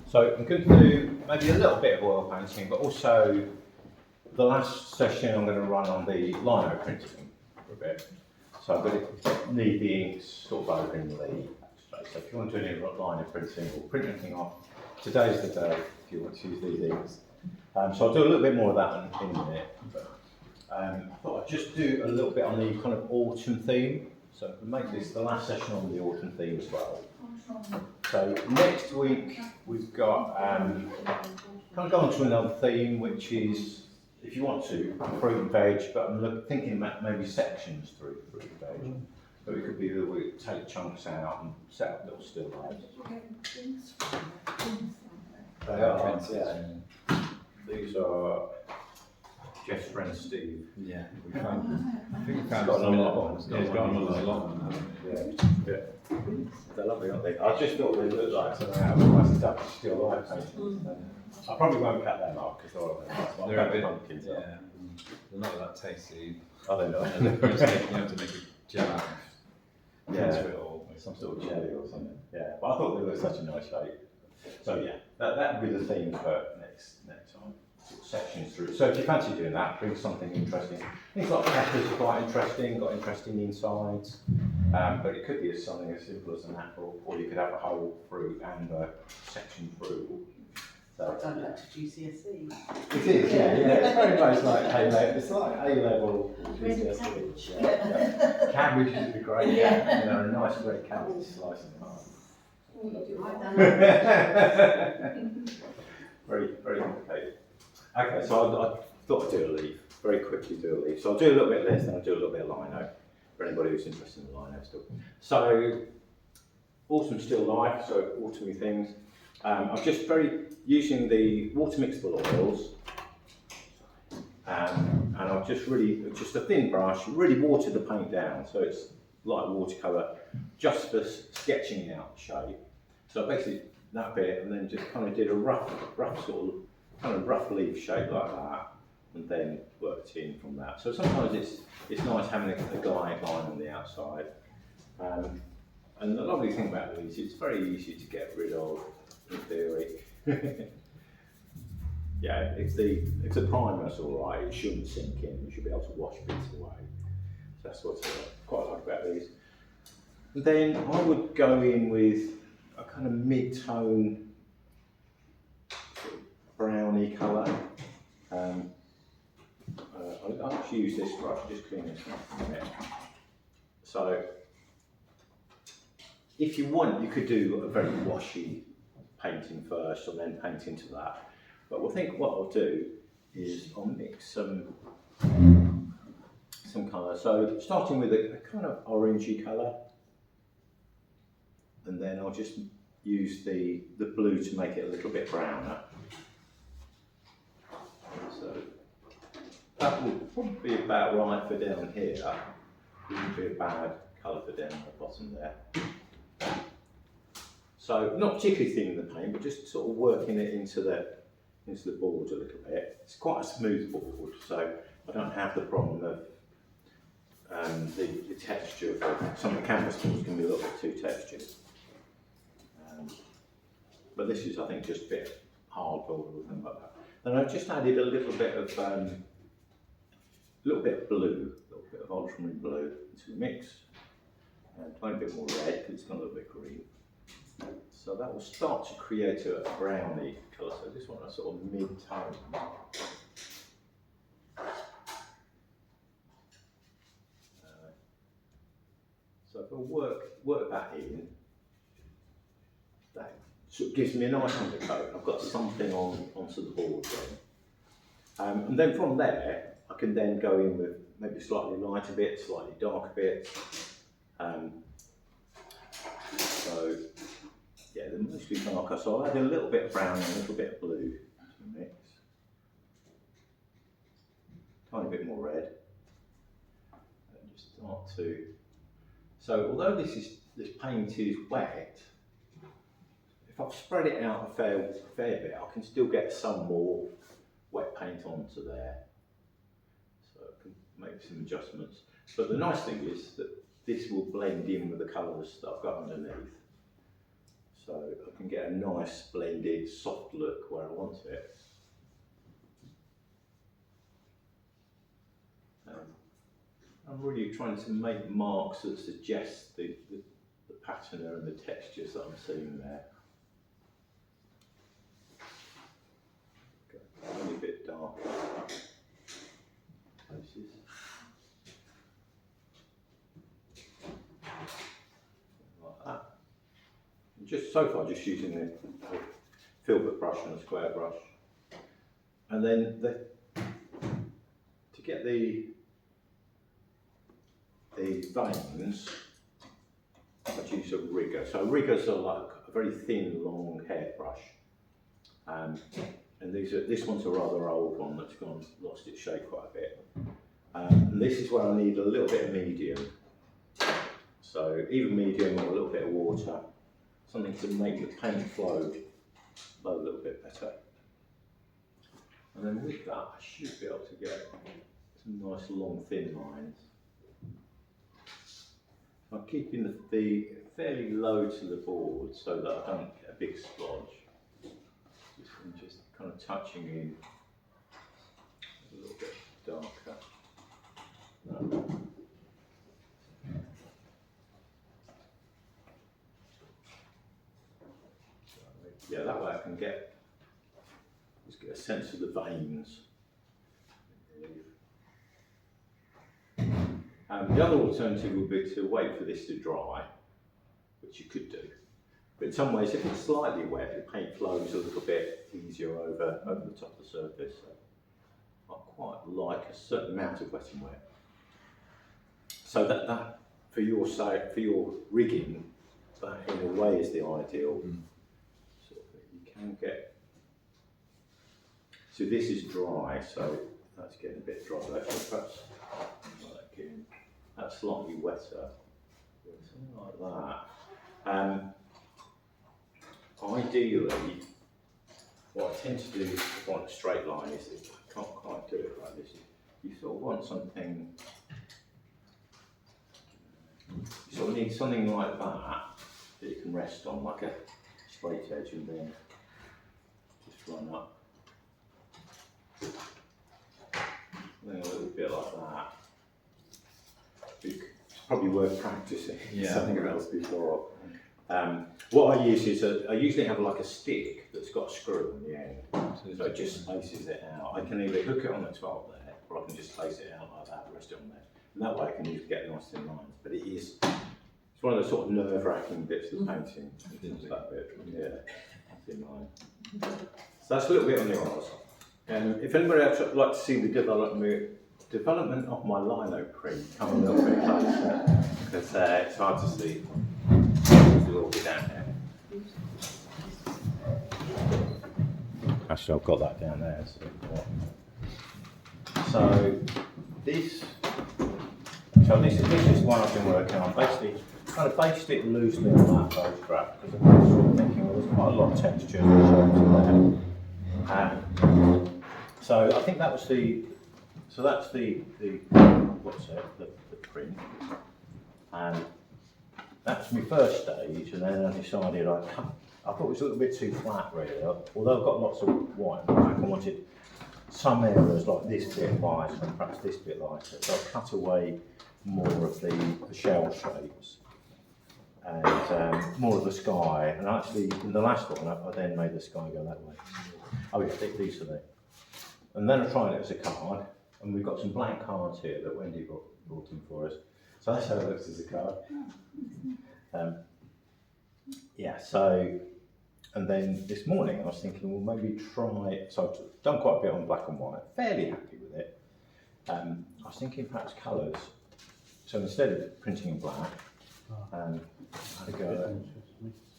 So I'm going to do maybe a little bit of oil painting, but also the last session I'm going to run on the lino printing for a bit. So I'm going to need the inks sort of over in the space. So if you want to do any lino printing or print anything off, today's the day if you want to use these inks. So I'll do a little bit more of that in a minute. But, I thought I'd just do a little bit on the kind of autumn theme. So we'll make this the last session on the autumn theme as well. So next week we've got kind of go on to another theme, which is, if you want to, fruit and veg, but I'm thinking about maybe sections through fruit and veg. So it could be that we take chunks out and set up little still lifes. They are, yeah. These are Jeff's friend Steve. Yeah, I think we found got some in another the one. box. Yeah, he's got another lot. Yeah. They're lovely, aren't they? I just thought they looked like something out of a nice Dutch still life painting. I probably won't cut them up because They're a bit, pumpkins. yeah, they're not that tasty. Are they not? You have to make a gel out of transfer it all. Some sort of jelly or something. Yeah, but I thought they were such a nice shape. So yeah, that would be the theme for next time. Sort of sections through. So if you fancy doing that, bring something interesting. Things like peppers are quite interesting, got interesting insides. But it could be something as simple as an apple, or you could have a whole fruit and a section through. So Going back to GCSE. it is, yeah. It's very much like A-level. It's like A-level GCSE. Yeah. Cabbages would be great. Yeah. You know, a nice red cabbage slicing in half. Very, very complicated. Okay, so I thought I'd do a leaf. Very quickly do a leaf. So I'll do a little bit of this, then I'll do a little bit of lino for anybody who's interested in the lino still. So autumn still life, so autumny things. I'm just using the water mixable oils, and I've just a thin brush, really watered the paint down, so it's like watercolour, just for sketching out the shape. So basically that bit, and then just kind of did a rough sort of kind of rough leaf shape like that, and then worked in from that. So sometimes it's nice having a guide line on the outside. And the lovely thing about these, it's very easy to get rid of, in theory. Yeah, if the primer's all right, it shouldn't sink in. You should be able to wash bits away. So that's what I quite like about these. And then I would go in with a kind of mid-tone sort of browny colour. I'll just use this brush, just clean this one from it. So, if you want, you could do a very washy painting first and then paint into that. But I think what I'll do is I'll mix some colour. So starting with a kind of orangey colour, and then I'll just use the blue to make it a little bit browner. So that would probably be about right for down here. It wouldn't be a bad colour for down at the bottom there. So not particularly thin in the paint, but just sort of working it into the board a little bit. It's quite a smooth board, so I don't have the problem of the texture of some of the canvas boards can be a little bit too textured. But this is, I think, just a bit hardboiled or something like that. Then I've just added a little bit of blue, a little bit of ultramarine blue into the mix, and a tiny bit more red because it's got a little bit green. So that will start to create a browny colour. So this one, a sort of mid-tone. So if I work that in, that sort of gives me a nice undercoat. I've got something onto the board then. And then from there, I can then go in with maybe slightly lighter bits, slightly darker bits. So yeah, they're mostly darker. So I'll add a little bit of brown and a little bit of blue to the mix. Tiny bit more red. And just start to. So although this paint is wet, if I've spread it out a fair bit, I can still get some more wet paint onto there. So I can make some adjustments. But the nice thing is that this will blend in with the colours that I've got underneath. So I can get a nice blended, I'm really trying to make marks that suggest the pattern and the textures that I'm seeing there. Okay. Only a bit darker places. Like that. Just so far, just using the filbert brush and a square brush, and then to get the veins, I'd use a rigger. So riggers are like a very thin, long hairbrush, and this one's a rather old one that's lost its shape quite a bit. And this is where I need a little bit of medium. So either medium or a little bit of water, something to make the paint flow a little bit better. And then with that, I should be able to get some nice long thin lines. I'm keeping the fairly low to the board so that I don't get a big splodge. Just kind of touching in a little bit darker. Yeah, that way I can just get a sense of the veins. The other alternative would be to wait for this to dry, which you could do. But in some ways, if it's slightly wet, the paint flows a little bit easier over the top of the surface. So I quite like a certain amount of wet and wet. So that for your sake, for your rigging, that in a way is the ideal. Sort of, you can get. So this is dry, so that's getting a bit dry. Perhaps that's slightly wetter, something like that. Ideally, what I tend to do if I want a straight line is if I can't quite do it like this. You sort of want something. You sort of need something like that you can rest on, like a straight edge, and then just run up. Then a little bit like that. It's probably worth practicing something else before. What I use is I usually have like a stick that's got a screw on the end, so it just spaces it out. I can either hook it on the top there, or I can just place it out like that, rest it on there. And that way I can use to get nice thin lines. But it's one of those sort of nerve-wracking bits of painting. That bit, thin line. So that's a little bit on the oils. If anybody else would like to see the development of my Lino print, come a little bit closer, because it's hard to see. There's a little bit down there. Actually, I've got that down there. So this is one I've been working on. Basically, kind of based it loosely on that photograph, because I was sort of thinking, well, there's quite a lot of textures and shapes in there. So I think that was that's the print, and that's my first stage. And then I decided I thought it was a little bit too flat, really. Although I've got lots of white and black, I wanted some areas like this bit lighter and perhaps this bit lighter. So I cut away more of the shell shapes and more of the sky. And actually, in the last one, I then made the sky go that way. Oh yeah, these are there. And then I tried it as a card, and we've got some blank cards here that Wendy brought in for us. So that's how it looks as a card. And then this morning I was thinking, well, maybe try, so I've done quite a bit on black and white, fairly happy with it. I was thinking perhaps colours. So instead of printing in black, I had a go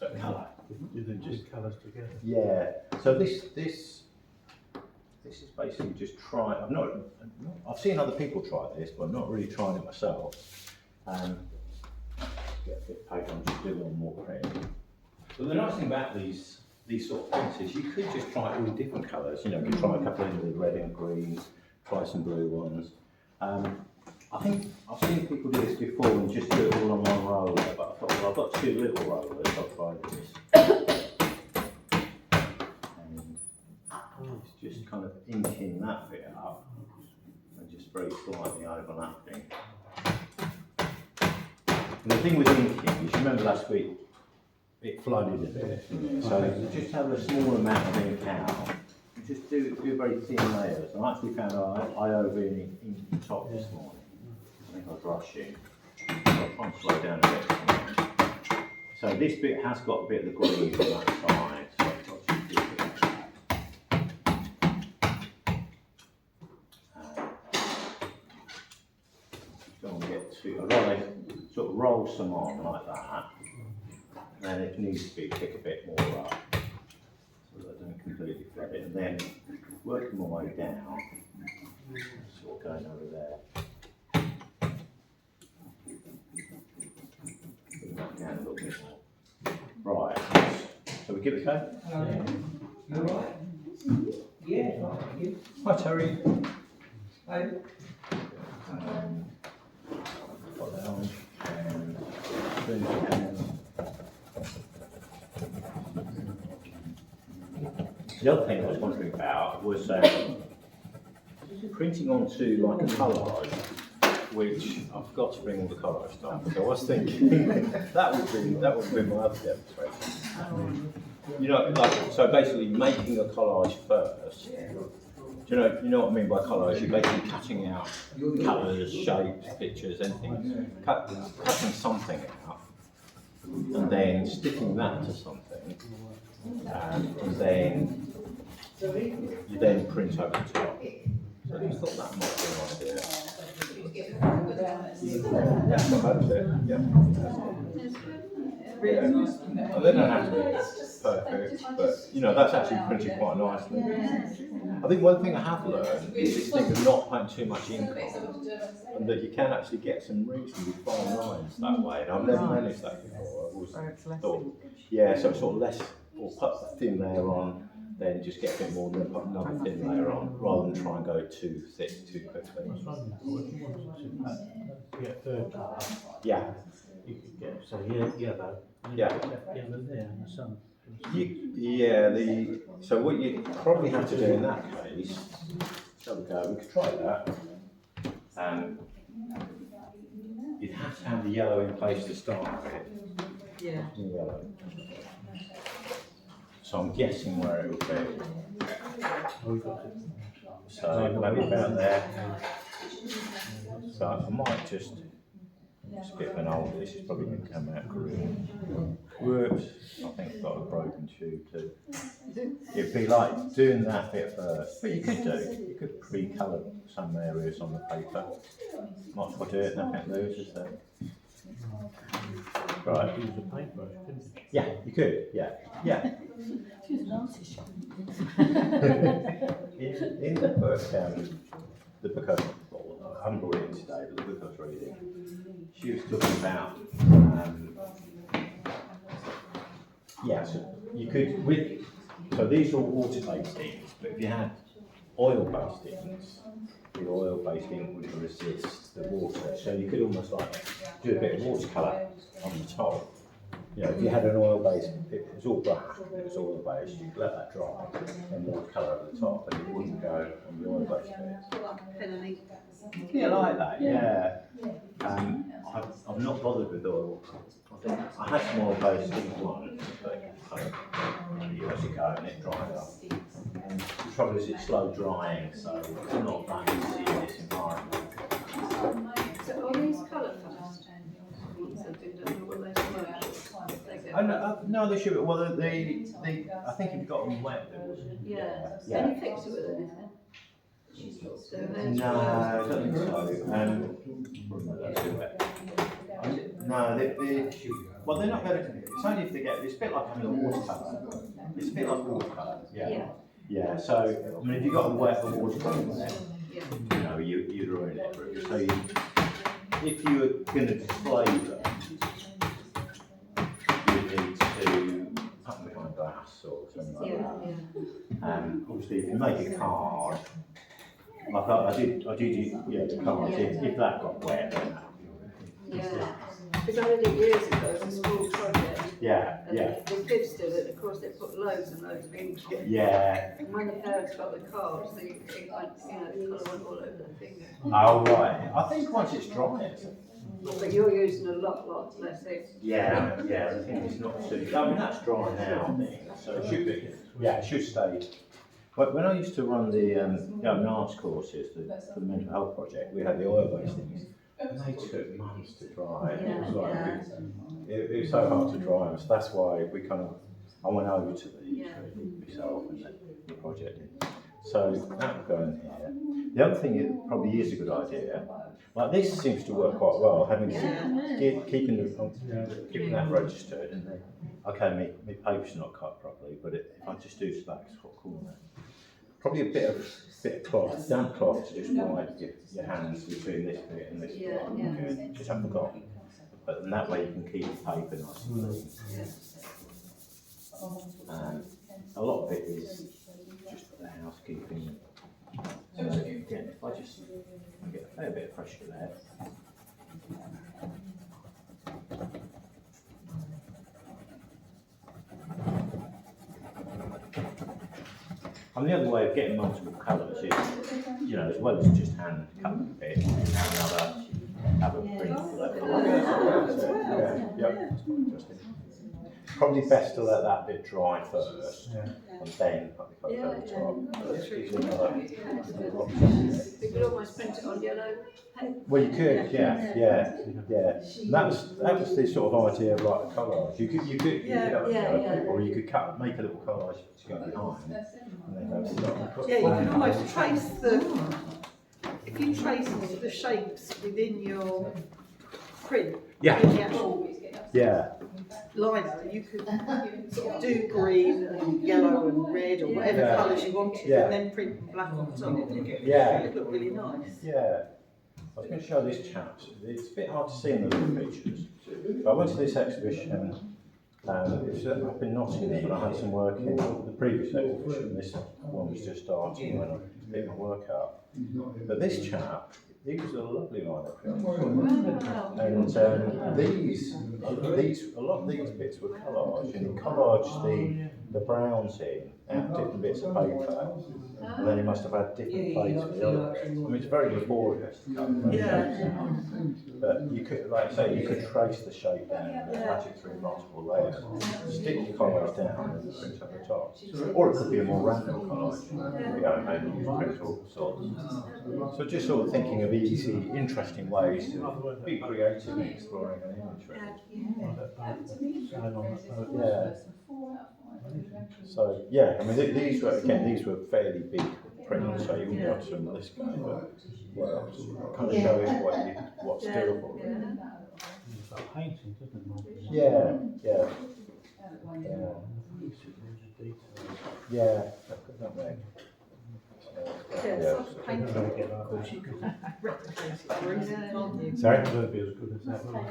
at colour. Do they just colours together? Yeah. So this is basically just try. I've seen other people try this, but I'm not really trying it myself. Get a bit of paper and just do one more print. But the nice thing about these sort of prints is you could just try all different colours. You know, you could try a couple in with red and green, try some blue ones. I think I've seen people do this before and just do it all on one roller, but I thought, well, I've got two little rollers, I'll try this. And it's just kind of inking that bit up and just very slightly overlapping. And the thing with inking is, you remember last week, it flooded a bit. So you just have a small amount of ink out. You just do very thin layers. I actually found I over ink the top this morning. I think I was rushing. So I'll try and slow down a bit. So this bit has got a bit of the green on that side. So I've got to do that. Don't get too. I'd rather sort of roll some on like that. Then it needs to be pick a bit more up, so that I don't completely flood it. And then working my way down, sort of going over there. Put that down a little bit more. Right, so we give it a go? You alright? Yeah, fine, you? Hi Terry. Hey? Put that on. And the other thing I was wondering about was printing onto like a collage, which I forgot to bring all the collage stuff. So I was thinking that would be my other demonstration. You know, like so basically making a collage first. Do you know what I mean by collage? You're basically cutting out colours, shapes, pictures, anything, cutting something out, and then sticking that to something, and then you then print over the top. So I just thought that might be an idea. Yeah, that's it. Yeah. Yeah. Well, they don't have to be perfect, but you know that's actually printed quite nicely. I think one thing I have learned is this thing of not putting too much ink on, and that you can actually get some reasonably fine lines that way. And I've never managed that before. I've always thought, yeah, so sort of less, or put a thin layer on, then just get a bit more, then put another thin layer on, rather than try and go too thick too quickly. Get third colour, Yeah. you could get, say, yellow, Yeah. yellow there in the sun. So what you probably have to do in that case, there we go, we could try that. You'd have to have the yellow in place to start with. Yeah. Yellow. So I'm guessing where it would be. Oh, we got it. So maybe about there. So I might just skip an old, this is probably going to come out green. Whoops, I think I've got a broken tube too. It'd be like doing that bit first, but you could pre-colour some areas on the paper. Might as well do it, nothing loses there. Right. Use a paintbrush, couldn't you? Yeah, you could, yeah. She's an artist. In the book, the book I haven't brought it in today, but the book I was reading, she was talking about, so you could, so these are all water-based inks, but if you had oil-based inks, the oil-based ink would resist the water, so you could almost like do a bit of watercolour on the top. You know, if you had an oil-based, it was all black, it was oil-based, you could let that dry and watercolour over the top, and it wouldn't go on the oil-based bit. Pen and ink. Yeah, like that, yeah. I've not bothered with oil. I had some oil-based ink once, but years ago, and it dried up. The trouble is it's slow drying, so it's not that easy in this environment. So are these colour fast? No, they should be. Well, I think if you got them wet, they would. Yeah. Yeah. Any fixer with anything? So No, I don't think so. That's too wet. No, well, they're not going to. It's only if they get. It's a bit like having a watercolour. It's a bit like watercolour. Yeah. Yeah. So I mean, if you got a watercolour there, you know, you'd ruin it. So if you were going to display them, you need to put them behind glass or something like that. Obviously, if you make a card, like I did, the cards. If that got wet, then that would be Yeah. Because I did it years ago as a school project. Yeah. The kids did it, of course they put loads and loads of ink on it. Yeah. And when the parents got the cards, the ink went, the colour went all over their fingers. Oh right. I think once it's dry, But you're using a lot less ink. Yeah, yeah, I think it's not too, I mean, that's dry now, I think, so it should be, yeah, it should stay. But when I used to run the arts courses, the mental health project, we had the oil-based things, and they took months to dry. It was like, it was so hard to dry them, so that's why we kind of, I went over to these myself and the project did. So that will go in here. The other thing it probably is a good idea, like this seems to work quite well, having keeping that registered. And okay, my paper's not cut properly, but if I just do slacks, what cool that. Probably a bit of cloth, damp cloth to just wipe your hands between this bit and this bit. Good. Just haven't forgotten. But in that way you can keep the paper nice and clean. A lot of it is just for the housekeeping. So again, if I just get a fair bit of pressure there. And the other way of getting multiple colours is, as well as just hand cutting a bit, you can have a print for that colour. Yeah. Interesting. Probably best to let that bit dry first, and then put the colour over the top. You could almost print it on yellow paper. Well, you could, yeah. That was the sort of idea of like a collage. You could have a yellow paper, or you could make a little collage to go behind. And then have a Yeah, you can almost trace if you trace the shapes within your print, in the actual liner, you could sort of do green and yellow and red or whatever colours you wanted, and then print black on top. Yeah. It would look really nice. Yeah. I was going to show this chap. It's a bit hard to see in the little pictures. So I went to this exhibition. It was up in Nottingham, and I had some work in the previous exhibition. This one was just starting when I did my work up. But this chap, he was a lovely line of films. And a lot of these bits were collage, and he collaged the browns in out of different bits of paper, and then he must have had different plates for the other bits. I mean, it's very laborious to cut. But you could, like I say, you could trace the shape down and attach it through multiple layers, stick the collage down and print at the top. Or it could be a more random collage, maybe you print all sorts. So just sort of thinking of easy, interesting ways to be creative in exploring an image, really. Yeah. So I mean these were fairly big prints, so you wouldn't be able to do this guy, but kind of showing what's doable. It's like painting, doesn't it? Yeah. Of course, you could replicate it for easily, can't you? Sorry? It won't be as good as that, will it?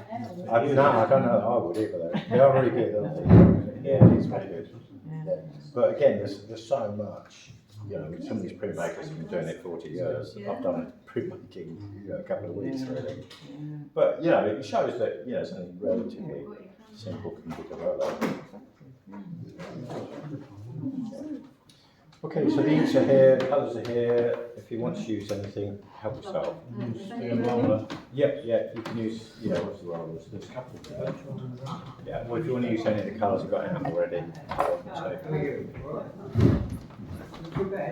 I don't know that I would either though. They are really good, aren't they? Yeah, it's very good. Yeah. But again, there's so much, some of these printmakers have been doing it 40 years. I've done printmaking, a couple of weeks really. But, it shows that, something relatively simple can be developed. Okay, so the inks are here, the colours are here. If you want to use anything, help yourself. Yeah, you can use, what's the rollers? There's a couple of them. Yeah, well, if you want to use any of the colours, I've got out already. So.